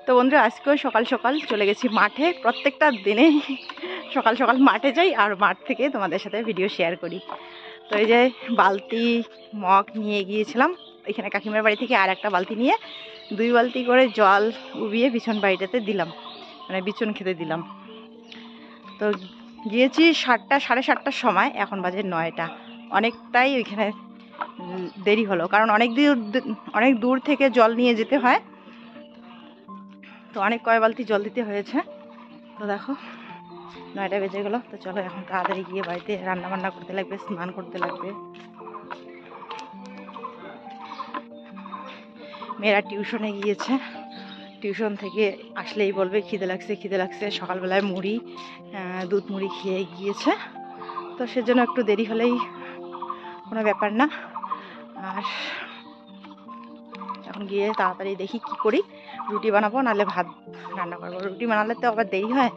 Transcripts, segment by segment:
তো বন্ধুরা আজকেও সকাল সকাল চলে গেছি মাঠে। প্রত্যেকটা দিনে সকাল সকাল মাঠে যাই আর মাঠ থেকে তোমাদের সাথে ভিডিও শেয়ার করি। তো এই যে বালতি মগ নিয়ে গিয়েছিলাম এখানে কাকিমার বাড়ি থেকে, আর একটা বালতি নিয়ে 2 বালতি করে জল উবিয়ে বিছন বাড়িটাতে দিলাম, মানে বিছন খেতে দিলাম। তো গিয়েছি 7টা সাড়ে 7টার সময়, এখন বাজে 9টা। অনেকটাই ওইখানে দেরি হলো, কারণ অনেক দূর থেকে জল নিয়ে যেতে হয়, তো অনেক কয় বালতি জল দিতে হয়েছে। তো দেখো 9টা বেজে গেলো। তো চলো এখন তাড়াতাড়ি গিয়ে বাড়িতে রান্না বান্না করতে লাগবে, স্নান করতে লাগবে। মেয়েরা টিউশনে গিয়েছে, টিউশন থেকে আসলেই বলবে খিদে লাগছে খিদে লাগছে। সকালবেলায় মুড়ি দুধ মুড়ি খেয়ে গিয়েছে, তো সেজন্য একটু দেরি হলেই কোনো ব্যাপার না। আর এখন গিয়ে তাড়াতাড়ি দেখি কি করি, রুটি বানাবো নাহলে ভাত রান্না করবো। রুটি বানালে তো আবার দেরি হয়।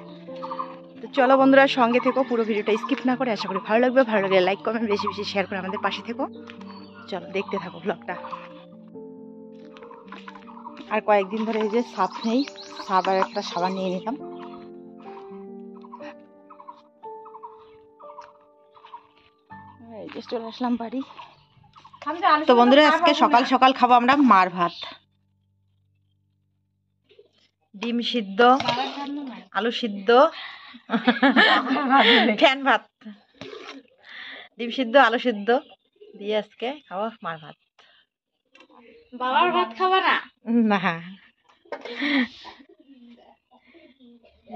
তো চলো বন্ধুরা সঙ্গে থেকো, পুরো ভিডিওটা স্কিপ না করে। আশা করি ভালো লাগবে, ভালো লাগলে লাইক কমেন্ট বেশি বেশি শেয়ার করে আমাদের পাশে থেকো। চলো দেখতে থাকো ব্লগটা। আর কয়েকদিন ধরে এই যে সাপ নেই, সাপ আর একটা সাবান নিয়ে নিলাম। চলে আসলাম বাড়ি। তো বন্ধুরা আজকে সকাল সকাল খাবো আমরা মার ভাত, ডিম সিদ্ধ, আলু সিদ্ধ, ফ্যান ভাত, ডিম সিদ্ধ আলু সিদ্ধ দিয়ে আজকে খাবো মার ভাত। বাবার ভাত খাবা না? না,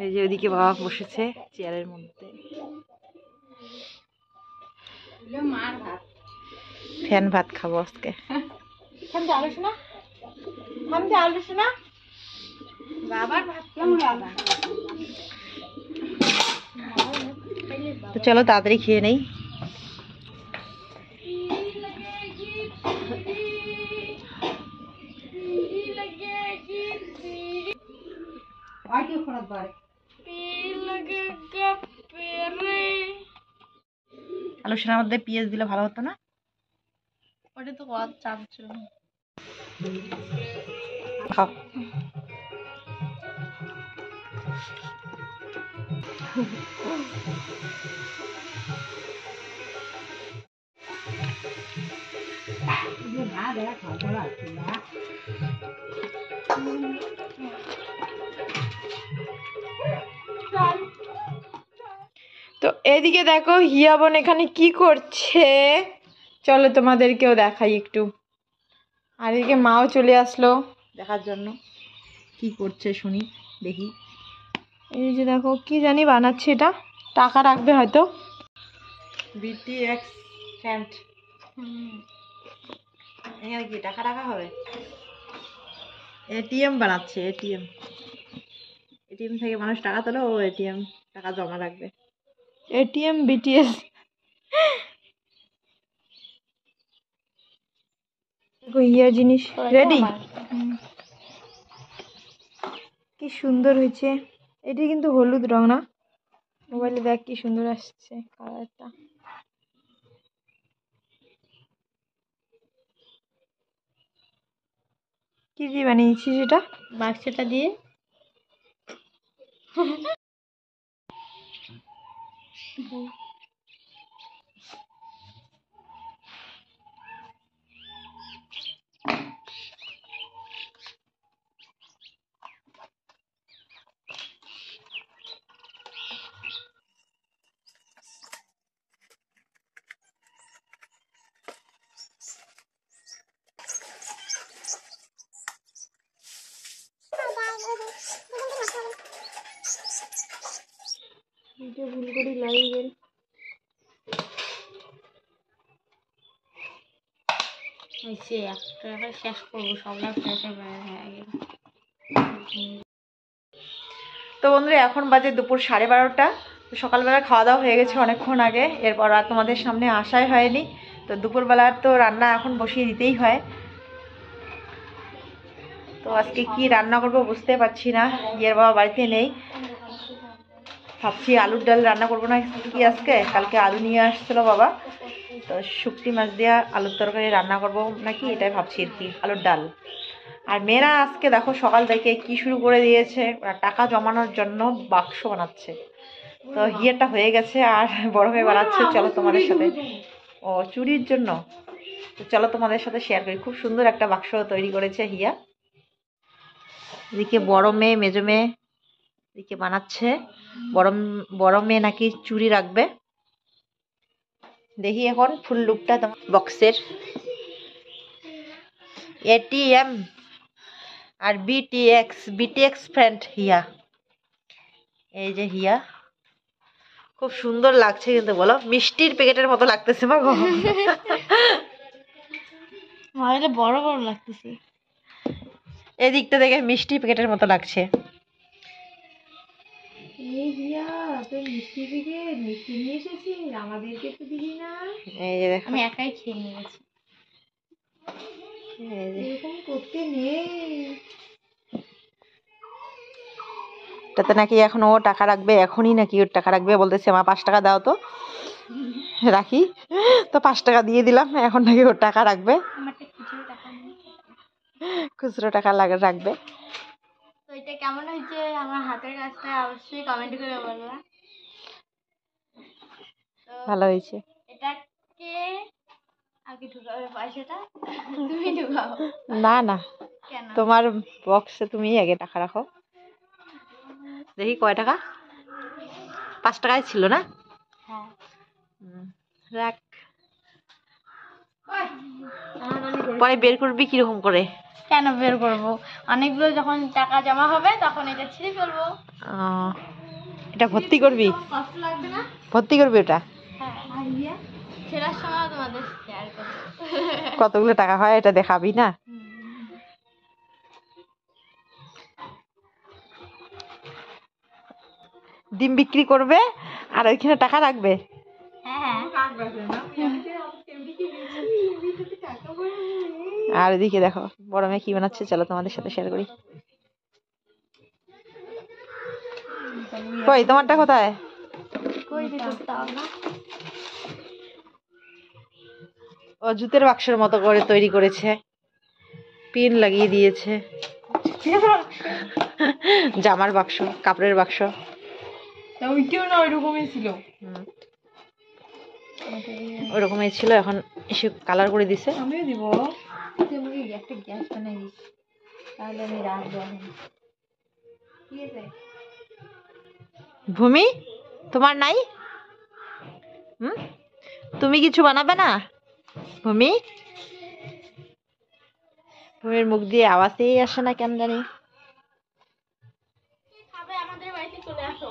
এই যে ওদিকে বাবা বসেছে চেয়ারের মধ্যে। মার ভাত, ফ্যান ভাত খাবো আজকে। বাবার ভাত কেমন খাবা? তো চলো তাড়াতাড়ি খেয়ে নেই। আলু সেনার মধ্যে পেঁয়াজ দিলে ভালো হতো না? ওটা তো কত চাচ্ছ। খাও। তো এদিকে দেখো হিয়া বোন এখানে কি করছে, চলো তোমাদেরকেও দেখাই একটু। আর এদিকে মাও চলে আসলো দেখার জন্য কি করছে শুনি, দেখি। এই যে দেখো কি জানি বানাচ্ছে, এটা টাকা রাখবে হয়তো। বিটিএক্স স্ট্যান্ড, এখানে কি টাকা রাখা হবে? এটিএম বানাচ্ছে, এটিএম থেকে মানুষ টাকা তোলে, ও এটিএম টাকা জমা রাখবে। ATM BTS. হিয়ার জিনিস রেডি, কি সুন্দর হয়েছে। এটি কিন্তু হলুদ রং না, মোবাইলে দেখ কি সুন্দর আসছে কালারটা। কি দিয়ে বানিয়েছি সেটা? বাক্সটা দিয়ে ভিডিও ভুল করে লাইভ এর একটা শেষ করবো, সব শেষে হয়ে গেল। তো বন্ধুরা এখন বাজে দুপুর 12:30। তো সকালবেলা খাওয়া দাওয়া হয়ে গেছে অনেকক্ষণ আগে, এরপর আর তোমাদের সামনে আসাই হয়নি। তো দুপুরবেলার তো রান্না এখন বসিয়ে দিতেই হয়। তো আজকে কি রান্না করবো বুঝতে পারছি না, ইয়ের বাবা বাড়িতে নেই। ভাবছি আলুর ডাল রান্না করবো না কি আজকে, কালকে আলু নিয়ে আসছিল বাবা, তো শুকটি মাছ দিয়ে আলুর তরকারি রান্না করবো নাকি, এটাই ভাবছি আর কি, আলুর ডাল। আর মেয়েরা আজকে দেখো সকাল থেকে কি শুরু করে দিয়েছে, ওরা টাকা জমানোর জন্য বাক্স বানাচ্ছে। তো হিয়ারটা হয়ে গেছে আর বড় হয়ে বানাচ্ছে। চলো তোমাদের সাথে, ও চুরির জন্য, তো চলো তোমাদের সাথে শেয়ার করি। খুব সুন্দর একটা বাক্স তৈরি করেছে হিয়া। এদিকে বড় মেয়ে মেজো মেয়ে এদিকে বানাচ্ছে। বড় মেয়ে নাকি চুড়ি রাখবে। দেখি এখন ফুল লুকটা তোমার বক্সের। এটিএম আর বিটিএক্স ফ্রেন্ড হিয়া। এই যে হিয়া, খুব সুন্দর লাগছে কিন্তু বলো, মিষ্টির প্যাকেটের মতো লাগতেছে মা গো। এটা বড় বড় লাগতেছে। এদিকটা দেখে মিষ্টি প্যাকেটের মতো লাগছে। এই হিয়া, তুই মিষ্টি থেকে মিষ্টি নিয়ে এসেছিস, আমাদেরকে তো দিবি না? এই যে দেখো, আমি একাই খেয়ে নিয়েছি। এই যে এরকম করতে নেই। এটাতে নাকি এখন ও টাকা রাখবে, এখনই নাকি ওর টাকা রাখবে। বলতেছে মা 5 টাকা দাও তো রাখি। তো 5 টাকা দিয়ে দিলাম, এখন নাকি ওর টাকা রাখবে, আমারটা খুচরো টাকা নেই। খুচরো টাকা রাখবে। তো এটা কেমন হয়েছে আমার হাতের কাজটা অবশ্যই কমেন্ট করে বলবা। তো ভালো হয়েছে। এটাকে আগে ঢুকাবে পয়সাটা, তুমি ঢুকাও। না না, কেন? তোমার বক্সে তুমি আগে টাকা রাখো। দেখি কয় টাকা, 5 টাকাই ছিল না? হ্যাঁ। রাখ, পরে বের করবি কিরকম করে? কেন বের করবো? অনেকগুলো যখন টাকা জমা হবে তখন এটা ছিঁড়ে ফেলবো। এটা ভর্তি করবি? কষ্ট লাগবে না? ভর্তি করবি ওটা? হ্যাঁ, ছেড়ার সময় তোমাদের শেয়ার করবো। কতগুলো টাকা হয় এটা দেখাবি না? ডিম বিক্রি করবে আর ওইখানে টাকা রাখবে। হ্যাঁ, আর এদিকে দেখো বড় মেয়ে কি বানাচ্ছে, চলো তোমাদের সাথে শেয়ার করি। কই তোমারটা কোথায়? ও জুতের বাক্সের মতো করে তৈরি করেছে, পিন লাগিয়ে দিয়েছে। জামার বাক্স, কাপড়ের বাক্স। ওইটাও না ওইরকমই ছিল, ওরকমই ছিল, এখন এসে কালার করে দিছে। আমিও দিব। তুই আমাকে একটা গ্যাস বানাই দিস, তাহলে আমি রাখবো এখন। ঠিক আছে? ভূমি তোমার নাই? তুমি কিছু বানাবে না? ভূমি, ভূমির মুখ দিয়ে আওয়াজই আসে না কেন জানি। আমাদের বাড়িতে চলে আসো।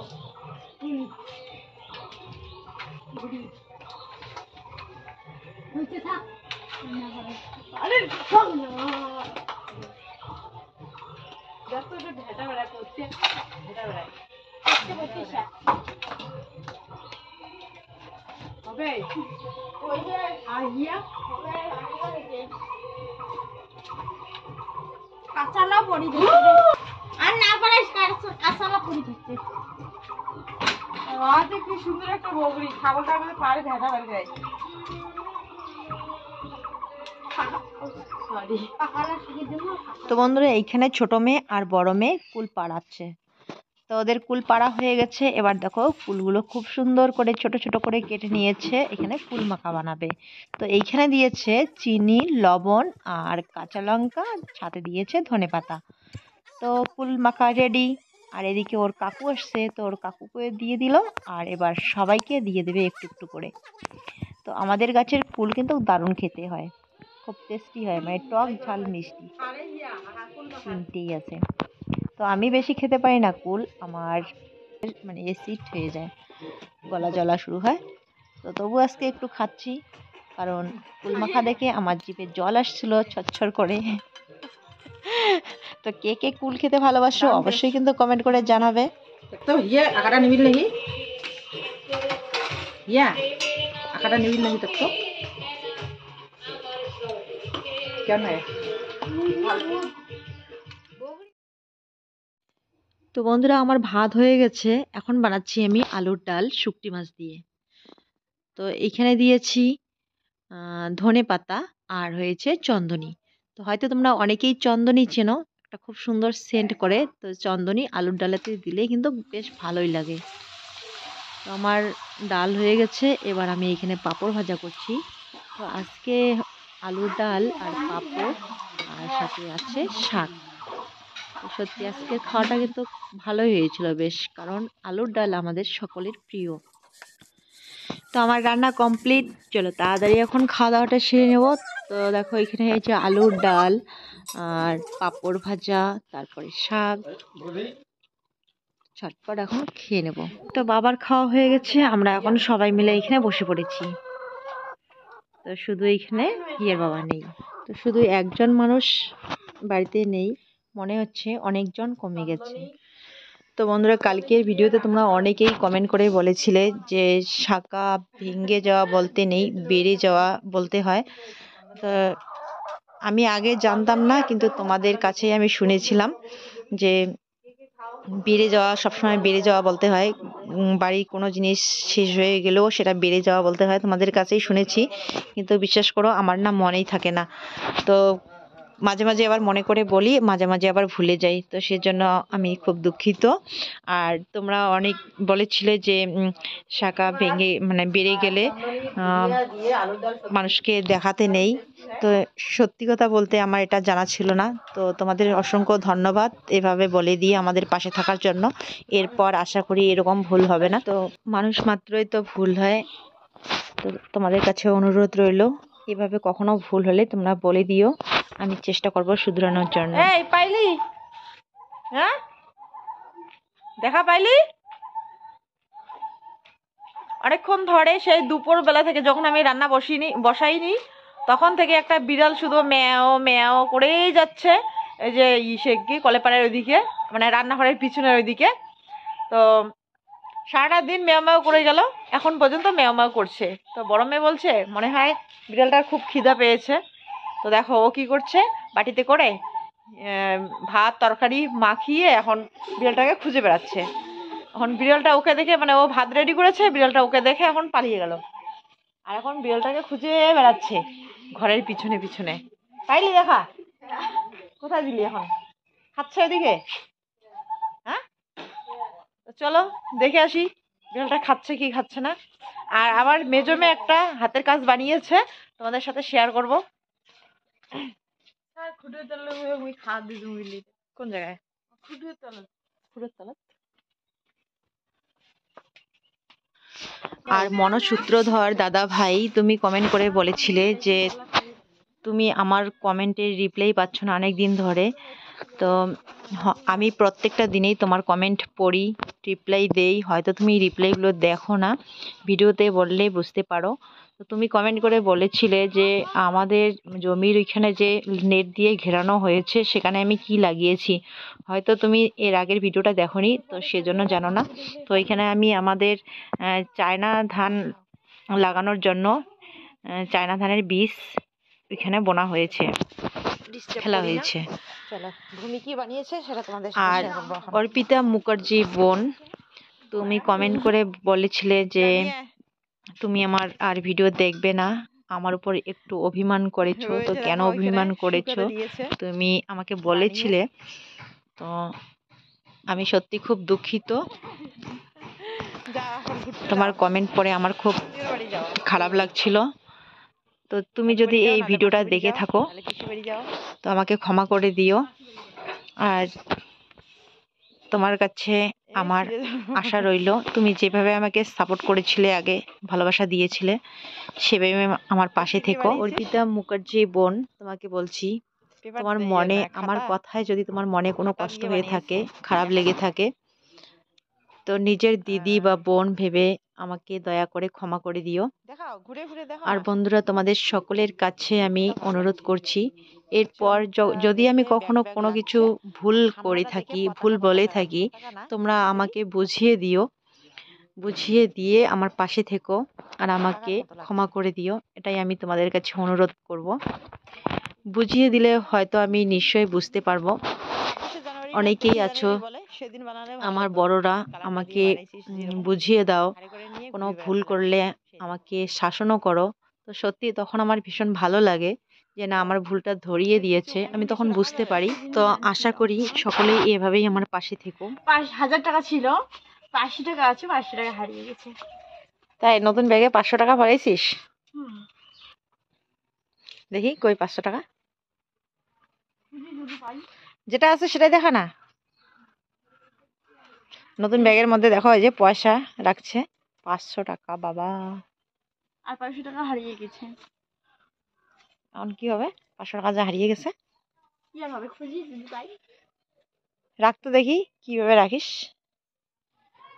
কাঁচালা পড়ি আর না পারে কাঁচালা পড়ি দিচ্ছে। কি সুন্দর একটা বগরি, ছাগলটার মধ্যে পাড়ে ভেটা বেড়ে যায়। তো বন্ধুরা এইখানে ছোট মেয়ে আর বড় মেয়ে কুল পাড়াচ্ছে। তো ওদের কুল পাড়া হয়ে গেছে। এবার দেখো কুলগুলো খুব সুন্দর করে ছোট ছোট করে কেটে নিয়েছে, এখানে কুল মাখা বানাবে। তো এইখানে দিয়েছে চিনি, লবণ আর কাঁচা লঙ্কা, সাথে দিয়েছে ধনেপাতা। তো কুল মাখা রেডি। আর এদিকে ওর কাকু আসছে, তো ওর কাকুকে দিয়ে দিল, আর এবার সবাইকে দিয়ে দেবে একটু একটু করে। তো আমাদের গাছের কুল কিন্তু দারুণ খেতে হয়, খুব টেস্টি হয়, মানে টক ঝাল মিষ্টি তিনটেই আছে। তো আমি বেশি খেতে পারি না কুল, আমার মানে অ্যাসিড হয়ে যায়, গলা জ্বলা শুরু হয়। তো তবু আজকে একটু খাচ্ছি, কারণ কুল মাখা দেখে আমার জিভে জল আসছিল ছরছর করে। তো কে কে কুল খেতে ভালোবাসো অবশ্যই কিন্তু কমেন্ট করে জানাবে। তো হিয়া আকাটা নিবিল নাকি? হিয়া আকাটা নিবিল নাকি? তো কেন? তো বন্ধুরা আমার ভাত হয়ে গেছে, এখন বানাচ্ছি আমি আলুর ডাল শুকটি মাছ দিয়ে। তো এইখানে দিয়েছি ধনে পাতা আর হয়েছে চন্দনী। তো হয়তো তোমরা অনেকেই চন্দনই চেনো, একটা খুব সুন্দর সেন্ট করে। তো চন্দনী আলুর ডালেতে দিলে কিন্তু বেশ ভালোই লাগে। তো আমার ডাল হয়ে গেছে, এবার আমি এখানে পাঁপড় ভাজা করছি। তো আজকে আলুর ডাল আর পাঁপড় আর সাথে আছে শাক। তো সত্যি আজকের খাওয়াটা কিন্তু ভালোই হয়েছিল বেশ, কারণ আলুর ডাল আমাদের সকলের প্রিয়। তো আমার রান্না কমপ্লিট, চলো তাড়াতাড়ি এখন খাওয়া দাওয়াটা সেরে নেব। তো দেখো এখানে হয়েছে আলুর ডাল আর পাঁপড় ভাজা, তারপরে শাক। ঝটপট এখন খেয়ে নেব। তো বাবার খাওয়া হয়ে গেছে, আমরা এখন সবাই মিলে এখানে বসে পড়েছি। তো শুধু এখানে হিয়ার বাবা নেই, তো শুধু একজন মানুষ বাড়িতে নেই, মনে হচ্ছে অনেকজন কমে গেছে। তো বন্ধুরা, কালকের ভিডিওতে তোমরা অনেকেই কমেন্ট করে বলেছিলে যে শাঁখা ভেঙে যাওয়া বলতে নেই, বেড়ে যাওয়া বলতে হয়। তো আমি আগে জানতাম না, কিন্তু তোমাদের কাছেই আমি শুনেছিলাম যে বেড়ে যাওয়া, সবসময় বেড়ে যাওয়া বলতে হয়। বাড়ির কোনো জিনিস শেষ হয়ে গেলেও সেটা বেড়ে যাওয়া বলতে হয়, তোমাদের কাছেই শুনেছি। কিন্তু বিশ্বাস করো আমার না মনেই থাকে না। তো মাঝে মাঝে আবার মনে করে বলি, মাঝে মাঝে আবার ভুলে যাই। তো সেজন্য আমি খুব দুঃখিত। আর তোমরা অনেক বলেছিলে যে শাঁখা ভেঙে মানে বেড়ে গেলে মানুষকে দেখাতে নেই। তো সত্যি কথা বলতে আমার এটা জানা ছিল না। তো তোমাদের অসংখ্য ধন্যবাদ এভাবে বলে দিয়ে আমাদের পাশে থাকার জন্য। এরপর আশা করি এরকম ভুল হবে না। তো মানুষ মাত্রই তো ভুল হয়। তো তোমাদের কাছে অনুরোধ রইল, এভাবে কখনো ভুল হলে তোমরা বলে দিও, আমি চেষ্টা করব শুধরানোর জন্য। এই পাইলি? হ্যাঁ, দেখা পাইলি? অনেকক্ষণ ধরে সেই দুপুর বেলা থেকে যখন আমি রান্না বসাইনি তখন থেকে একটা বিড়াল শুধু ম্যাও ম্যাও করেই যাচ্ছে। এই যে সে কি কলেপাড়ের ওইদিকে, মানে রান্নাঘরের পিছনের ওইদিকে। তো সারাটা দিন ম্যাও ম্যাও করে গেল, এখন পর্যন্ত ম্যাও ম্যাও করছে। তো বড় মেয়ে বলছে মনে হয় বিড়ালটার খুব খিদা পেয়েছে। তো দেখো ও কি করছে, বাটিতে করে ভাত তরকারি মাখিয়ে এখন বিড়ালটাকে খুঁজে বেড়াচ্ছে। এখন বিড়ালটা ওকে দেখে, মানে ও ভাত রেডি করেছে, বিড়ালটা ওকে দেখে এখন পালিয়ে গেল। আর এখন বিড়ালটাকে খুঁজে বেড়াচ্ছে ঘরের পিছনে পিছনে। পাইলি দেখা? কোথায় দিলি এখন? খাচ্ছে ওদিকে? হ্যাঁ, চলো দেখে আসি বিড়ালটা খাচ্ছে কি খাচ্ছে না। আর আমার মেজো মেয়ে একটা হাতের কাজ বানিয়েছে, তোমাদের সাথে শেয়ার করবো। কোন জায়গায়? খুঁড়ের তলা। আর মনসূত্রধর দাদা ভাই, তুমি কমেন্ট করে বলেছিলে যে তুমি আমার কমেন্টের রিপ্লাই পাচ্ছ না অনেক দিন ধরে। তো আমি প্রত্যেকটা দিনেই তোমার কমেন্ট পড়ি, রিপ্লাই দেই। হয়তো তুমি রিপ্লাইগুলো দেখো না, ভিডিওতে বললেই বুঝতে পারো। তো তুমি কমেন্ট করে বলেছিলে যে আমাদের জমির ওইখানে যে নেট দিয়ে ঘেরানো হয়েছে সেখানে আমি কি লাগিয়েছি। হয়তো তুমি এর আগের ভিডিওটা দেখোনি, তো সেজন্য জানো না। তো এখানে আমি আমাদের চায়না ধান লাগানোর জন্য চায়না ধানের বীজ এখানে বোনা হয়েছে, খেলা হয়েছে। চলো ভূমি কি বানিয়েছে সেটা তোমাদের আর অর্পিতা মুখার্জি বোন, তুমি কমেন্ট করে বলেছিলে যে তুমি আমার আর ভিডিও দেখবে না, আমার উপর একটু অভিমান করেছো। তো কেন অভিমান করেছো তুমি আমাকে বলেছিলে। তো আমি সত্যি খুব দুঃখিত। তোমার কমেন্ট পড়ে আমার খুব খারাপ লাগছিল। তো তুমি যদি এই ভিডিওটা দেখে থাকো তো আমাকে ক্ষমা করে দিও। আর তোমার কাছে আমার আশা রইল, তুমি যেভাবে আমাকে সাপোর্ট করেছিলে, আগে ভালোবাসা দিয়েছিলে, সেভাবে আমার পাশে থেকো। অর্পিতা মুখার্জি বোন, তোমাকে বলছি, তোমার মনে আমার কথায় যদি তোমার মনে কোনো কষ্ট হয়ে থাকে, খারাপ লেগে থাকে, তো নিজের দিদি বা বোন ভেবে আমাকে দয়া করে ক্ষমা করে দিও। আর বন্ধুরা, তোমাদের সকলের কাছে আমি অনুরোধ করছি, এরপর যদি আমি কখনো কোনো কিছু ভুল করে থাকি, ভুল বলে থাকি, তোমরা আমাকে বুঝিয়ে দিও, বুঝিয়ে দিয়ে আমার পাশে থেকো আর আমাকে ক্ষমা করে দিও। এটাই আমি তোমাদের কাছে অনুরোধ করব। বুঝিয়ে দিলে হয়তো আমি নিশ্চয়ই বুঝতে পারবো। অনেকেই আছো আমার বড়রা, আমাকে বুঝিয়ে দাও, কোনো ভুল করলে আমাকে শাসনও করো। তো সত্যি তখন আমার ভীষণ ভালো লাগে যে না আমার ভুলটা ধরিয়ে দিয়েছে, আমি তখন বুঝতে পারি। তো আশা করি সকলেই এভাবেই আমার পাশে থেকো। 5,000 টাকা ছিল, 500 টাকা আছে, 500 টাকা হারিয়ে গেছে। তাই নতুন ব্যাগে 500 টাকা ভরাইছিস? হুম। দেখি কই 500 টাকা, যদি পাই। যেটা আছে সেটাই দেখা না। নতুন ব্যাগের মধ্যে দেখো এই যে পয়সা রাখছে 500 টাকা। বাবা, আর 500 টাকা হারিয়ে গেছে। এখন কি হবে? 500 টাকা যা হারিয়ে গেছে, কি আর হবে, খুঁজি যদি পাই। রাখতো দেখি কিভাবে রাখিস।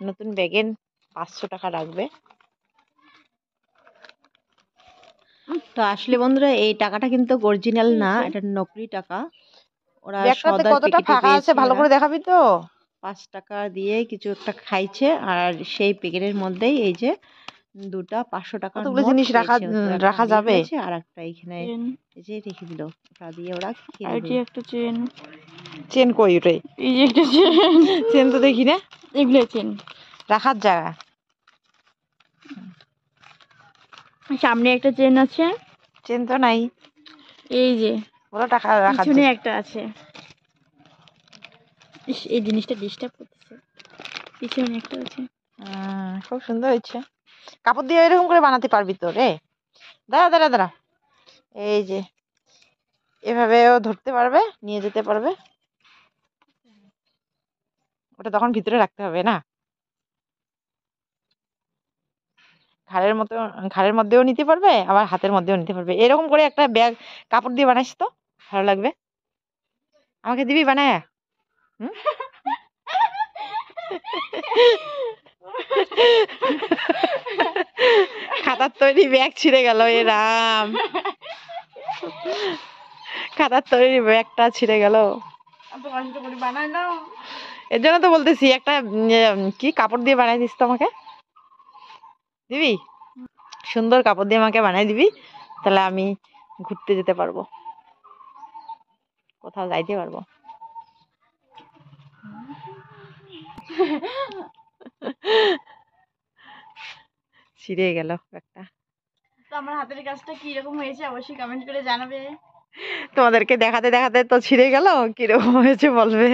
নতুন ব্যাগে 500 টাকা রাখবে। তো আসলে বন্ধুরা এই টাকাটা কিন্তু অরিজিনাল না, এটা নকলি টাকা। ওরা ব্যাগটাতে সদাই কতটা প্যাকেটে ফাঁকা আছে পেয়েছে ভালো ওরা। করে দেখাবি তো? 5 টাকা দিয়ে কিছু একটা খাইছে, আর সেই প্যাকেটের মধ্যেই এই যে দুটা 500 টাকার কতগুলো নোট জিনিস পেয়েছে। তো একটা রাখা হারিয়ে যাবে? ফেলেছে আর একটা এখানে এই যে রেখে দিল। ওটা দিয়ে ওরা খেয়ে আর নেবে। একটা চেন, চেন কই রে? এই যে একটা চেন, চেন তো দেখি না। এগুলো চেন। রাখার জায়গা সামনে একটা চেন আছে, চেন তো নাই। এই যে ওরা টাকা রাখার পিছনে জায়গা। একটা আছে। ইস, এই জিনিসটা ডিস্টার্ব করতেছে। পিছনে একটা আছে। খুব সুন্দর হয়েছে। কাপড় দিয়ে এরকম করে বানাতে পারবি তো রে? দাঁড়া দাঁড়া দাঁড়া, এই যে এভাবেও ধরতে পারবে, নিয়ে যেতে পারবে। ওটা তখন ভিতরে রাখতে হবে না? ঘাড়ের মধ্যেও নিতে পারবে, আবার হাতের মধ্যেও নিতে পারবে। এরকম করে একটা ব্যাগ কাপড় দিয়ে বানাইস তো ভালো লাগবে। আমাকে দিবি বানায়? হুম? খাতার তৈরি ব্যাগ ছিঁড়ে গেল, এ রাম! খাতার তৈরি ব্যাগটা ছিঁড়ে গেল। এর জন্য তো বলতেছি একটা কি কাপড় দিয়ে বানাই দিস তো আমাকে। দিবি? সুন্দর কাপড় দিয়ে আমাকে বানাই দিবি, তাহলে আমি ঘুরতে যেতে পারবো, কোথাও যাইতে পারবো। ছিঁড়ে গেল একটা। তো আমার হাতের কাজটা কি রকম হয়েছে অবশ্যই কমেন্ট করে জানাবে। তোমাদেরকে দেখাতে দেখাতে তো ছিঁড়ে গেল, কিরকম হয়েছে বলবে।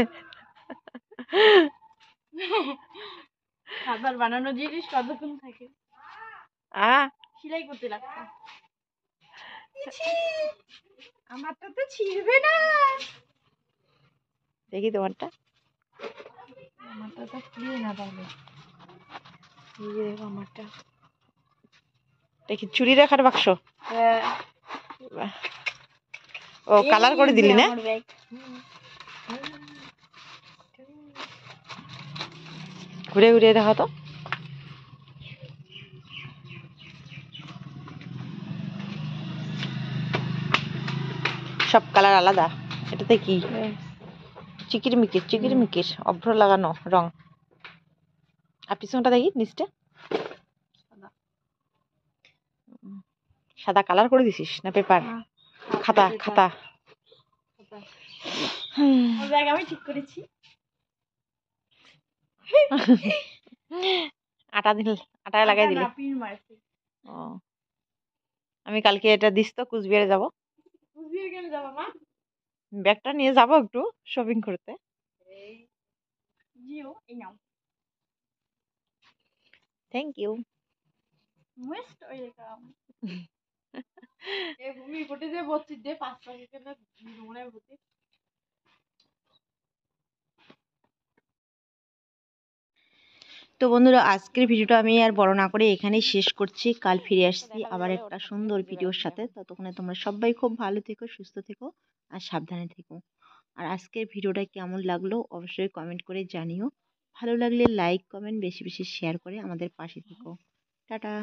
খাবার বানানো জিনিস কতক্ষণ থাকে, আহ সেলাই করতে লাগতো। আমারটা তো ছিঁড়বে না। দেখি তোমারটা। আমারটা তো ছিঁড়বে না তাহলে। এই যে দেখো আমারটা। দেখি চুরি রাখার বাক্স। বাহ। ও কালার করে দিলি না? ঘুরে ঘুরে দেখো তো। সব কালার আলাদা। এটাতে কি? চিকির মিকির অভ্র লাগানো রং। আর পিছনটা দেখি নিচটা সাদা কালার করে দিছিস না পেপার? খাতা খাতা। ব্যাগ আমি ঠিক করেছি। আটায় লাগাই দিলি? পিন মারছি। ও, আমি কালকে এটা দিস তো, কুচবিহারে যাবো। কুচবিহার কেন যাবো মা? ব্যাগটা নিয়ে যাবো একটু শপিং করতে। জিও, এই নাও। Thank you. Most welcome. এ ভূমি কোটে যে বসছি দে 5 টাকা কেন মনে ভূতি। তো বন্ধুরা আজকের ভিডিওটা আমি আর বড় না করে এখানেই শেষ করছি। কাল ফিরে আসছি আবার একটা সুন্দর ভিডিওর সাথে। ততক্ষণে তোমরা সবাই খুব ভালো থেকো, সুস্থ থেকো আর সাবধানে থেকো। আর আজকের ভিডিওটা কেমন লাগলো অবশ্যই কমেন্ট করে জানিও। ভালো লাগলে লাইক কমেন্ট বেশি বেশি শেয়ার করে আমাদের পাশে থেকো। টাটা।